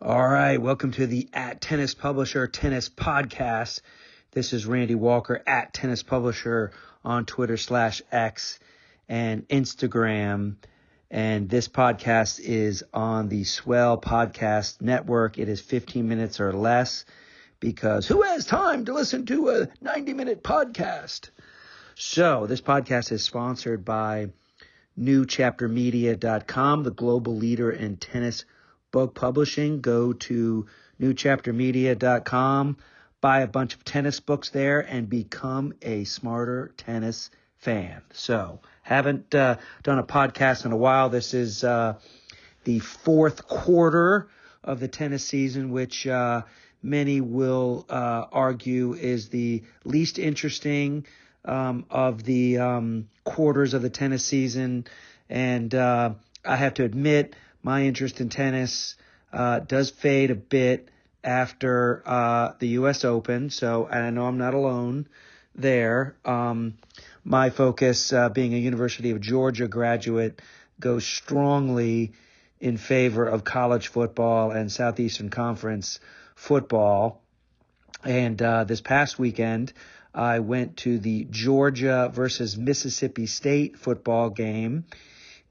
All right, welcome to the At Tennis Publisher Tennis Podcast. This is Randy Walker at Tennis Publisher on Twitter/X and Instagram. And this podcast is on the Swell Podcast Network. It is 15 minutes or less because who has time to listen to a 90-minute podcast? So this podcast is sponsored by newchaptermedia.com, the global leader in tennis book publishing. Go to newchaptermedia.com, buy a bunch of tennis books there, and become a smarter tennis fan. So, haven't done a podcast in a while. This is the fourth quarter of the tennis season, which many will argue is the least interesting of the quarters of the tennis season. And I have to admit, my interest in tennis does fade a bit after the U.S. Open, so I know I'm not alone there. My focus, being a University of Georgia graduate, goes strongly in favor of college football and Southeastern Conference football. And this past weekend, I went to the Georgia versus Mississippi State football game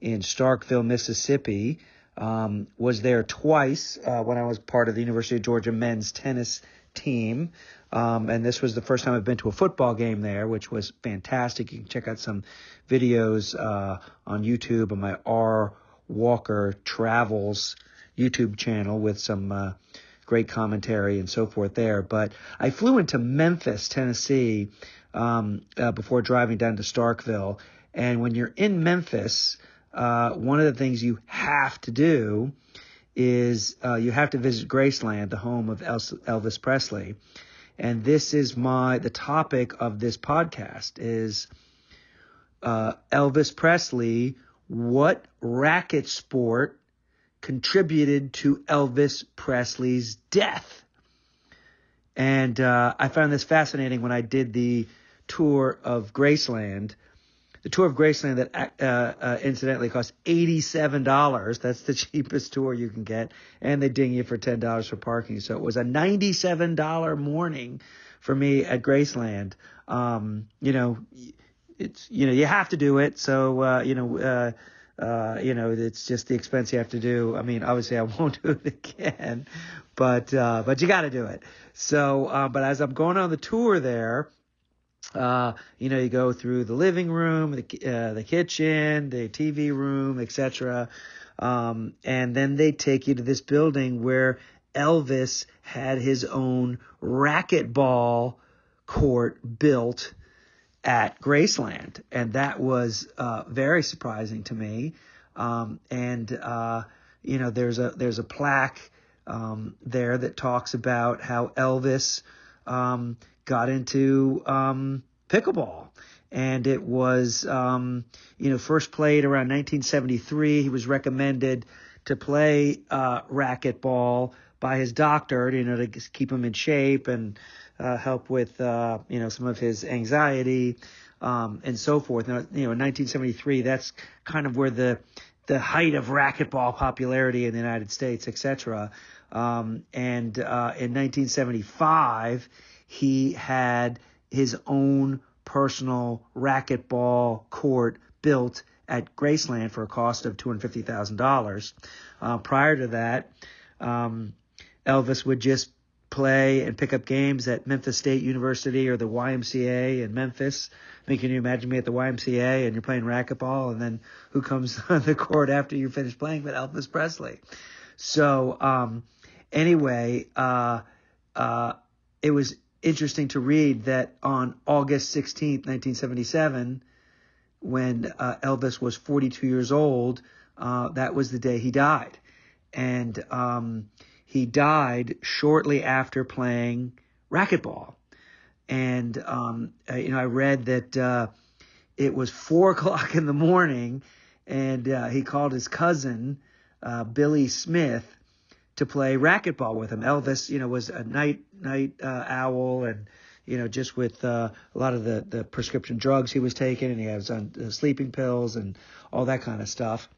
in Starkville, Mississippi. Was there twice when I was part of the University of Georgia men's tennis team. And this was the first time I've been to a football game there, which was fantastic. You can check out some videos on YouTube on my R. Walker Travels YouTube channel with some great commentary and so forth there. But I flew into Memphis, Tennessee before driving down to Starkville. And when you're in Memphis, one of the things you have to do is you have to visit Graceland, the home of Elvis Presley. And this is the topic of this podcast is Elvis Presley, what racket sport contributed to Elvis Presley's death? And I found this fascinating when I did the tour of Graceland. The tour of Graceland that incidentally cost $87. That's the cheapest tour you can get. And they ding you for $10 for parking. So it was a $97 morning for me at Graceland. You have to do it. So, it's just the expense you have to do. I mean, obviously I won't do it again, but you got to do it. So, but as I'm going on the tour there, you go through the living room, the kitchen, the TV room, etc. And then they take you to this building where Elvis had his own racquetball court built at Graceland. And that was very surprising to me. There's a plaque there that talks about how Elvis got into pickleball. And it was, first played around 1973. He was recommended to play racquetball by his doctor, to keep him in shape and help with, some of his anxiety and so forth. Now, in 1973, that's kind of where the height of racquetball popularity in the United States, etc. In 1975, he had his own personal racquetball court built at Graceland for a cost of $250,000. Prior to that, Elvis would just play and pick up games at Memphis State University or the YMCA in Memphis. I mean, can you imagine me at the YMCA and you're playing racquetball, and then who comes on the court after you finish playing but Elvis Presley? So anyway, it was interesting to read that on August 16th, 1977, when Elvis was 42 years old, that was the day he died. And he died shortly after playing racquetball. And, I read that it was 4 o'clock in the morning, and he called his cousin, Billy Smith, to play racquetball with him. Elvis, was a night owl, and just with a lot of the prescription drugs he was taking, and he was on sleeping pills and all that kind of stuff.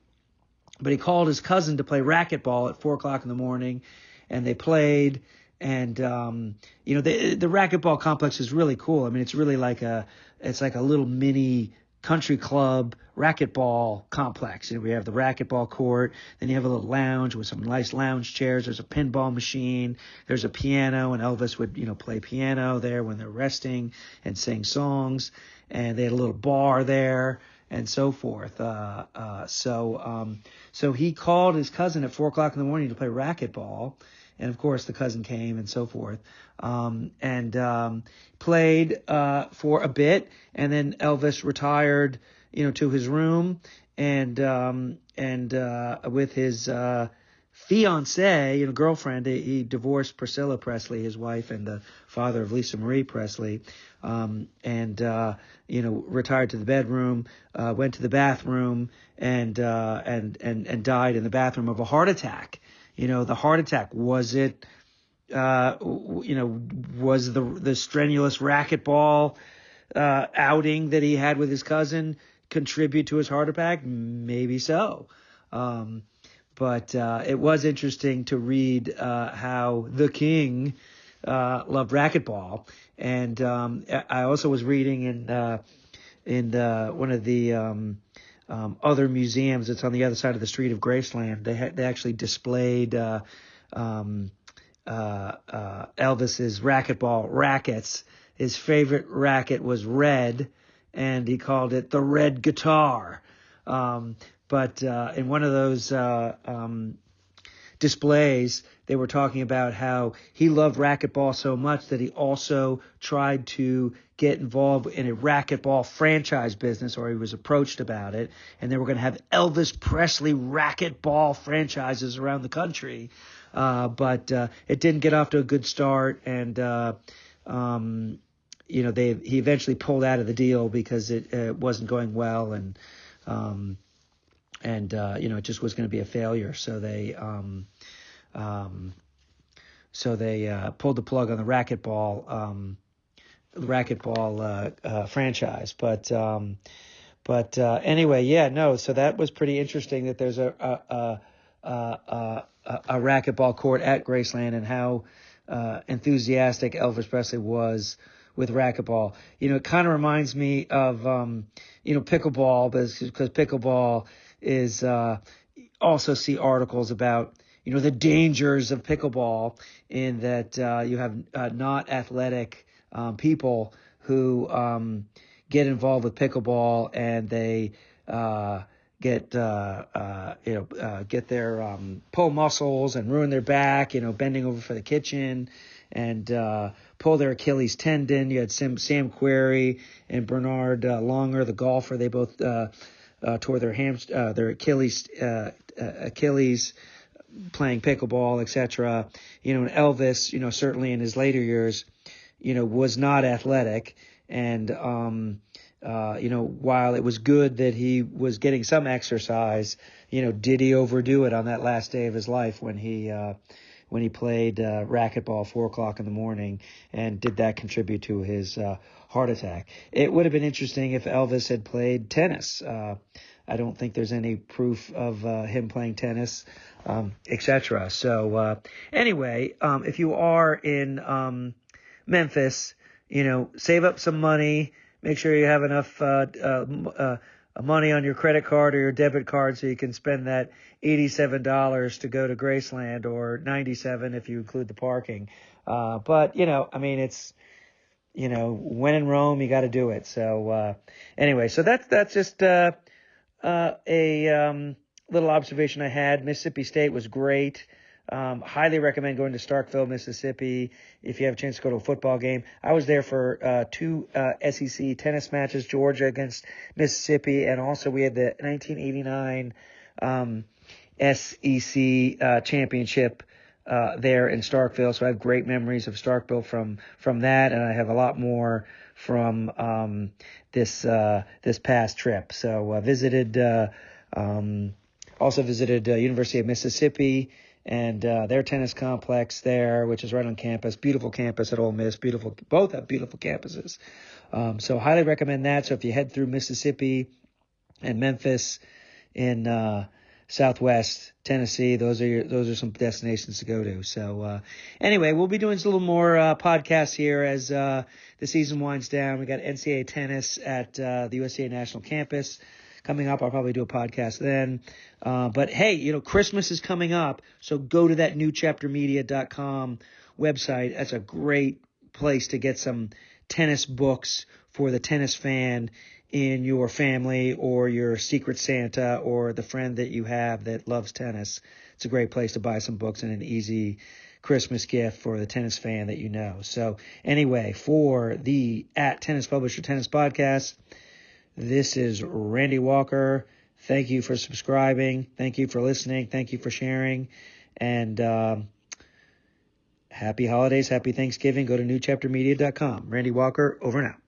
But he called his cousin to play racquetball at 4 o'clock in the morning, and they played. And, the racquetball complex is really cool. I mean, it's really it's like a little mini country club racquetball complex. We have the racquetball court, then you have a little lounge with some nice lounge chairs. There's a pinball machine. There's a piano, and Elvis would, play piano there when they're resting and sing songs. And they had a little bar there and so forth. So he called his cousin at 4:00 in the morning to play racquetball. And of course, the cousin came and so forth, and played for a bit. And then Elvis retired, to his room, and with his fiancee, girlfriend. He divorced Priscilla Presley, his wife, and the father of Lisa Marie Presley, and retired to the bedroom, went to the bathroom, and died in the bathroom of a heart attack. The heart attack, was it, was the strenuous racquetball outing that he had with his cousin contribute to his heart attack? Maybe so. But it was interesting to read how the king loved racquetball. And I also was reading in one of the other museums that's on the other side of the street of Graceland. They actually displayed Elvis's racquetball rackets. His favorite racket was red, and he called it the red guitar. But in one of those displays, they were talking about how he loved racquetball so much that he also tried to get involved in a racquetball franchise business, or he was approached about it, and they were going to have Elvis Presley racquetball franchises around the country. But it didn't get off to a good start, and he eventually pulled out of the deal because it wasn't going well, and it just was going to be a failure. So they pulled the plug on the racquetball franchise. But anyway, yeah, no. So that was pretty interesting that there's a racquetball court at Graceland, and how enthusiastic Elvis Presley was with racquetball. It kind of reminds me of pickleball, because pickleball is also see articles about the dangers of pickleball, in that you have not athletic people who get involved with pickleball, and they get their pull muscles and ruin their back, bending over for the kitchen, and pull their Achilles tendon. You had Sam Querrey and Bernard Longer, the golfer. They both tore their Achilles playing pickleball, etc. And Elvis, certainly in his later years, was not athletic. And, while it was good that he was getting some exercise, did he overdo it on that last day of his life when he played racquetball 4:00 in the morning, and did that contribute to his heart attack? It would have been interesting if Elvis had played tennis. I don't think there's any proof of him playing tennis, etc. So anyway, if you are in Memphis, save up some money. Make sure you have enough money on your credit card or your debit card so you can spend that $87 to go to Graceland, or $97 if you include the parking. But it's, when in Rome, you got to do it. So anyway, so that's just a little observation I had. Mississippi State was great. Highly recommend going to Starkville, Mississippi, if you have a chance to go to a football game. I was there for two SEC tennis matches, Georgia against Mississippi, and also we had the 1989 SEC championship there in Starkville. So I have great memories of Starkville from that, and I have a lot more from this past trip. So also visited University of Mississippi and their tennis complex there, which is right on campus. Beautiful campus at Ole Miss. Both have beautiful campuses. So highly recommend that. So if you head through Mississippi and Memphis in Southwest Tennessee. Those are some destinations to go to. So anyway, we'll be doing a little more podcasts here as the season winds down. We got NCAA tennis at the USCA National Campus coming up. I'll probably do a podcast then. But hey, Christmas is coming up, so go to that newchaptermedia.com website. That's a great place to get some tennis books for the tennis fan in your family or your secret Santa or the friend that you have that loves tennis. It's a great place to buy some books and an easy Christmas gift for the tennis fan that you know. So anyway, for the @Tennis Publisher Tennis Podcast, this is Randy Walker. Thank you for subscribing. Thank you for listening. Thank you for sharing. And happy holidays. Happy Thanksgiving. Go to newchaptermedia.com. Randy Walker, over and out.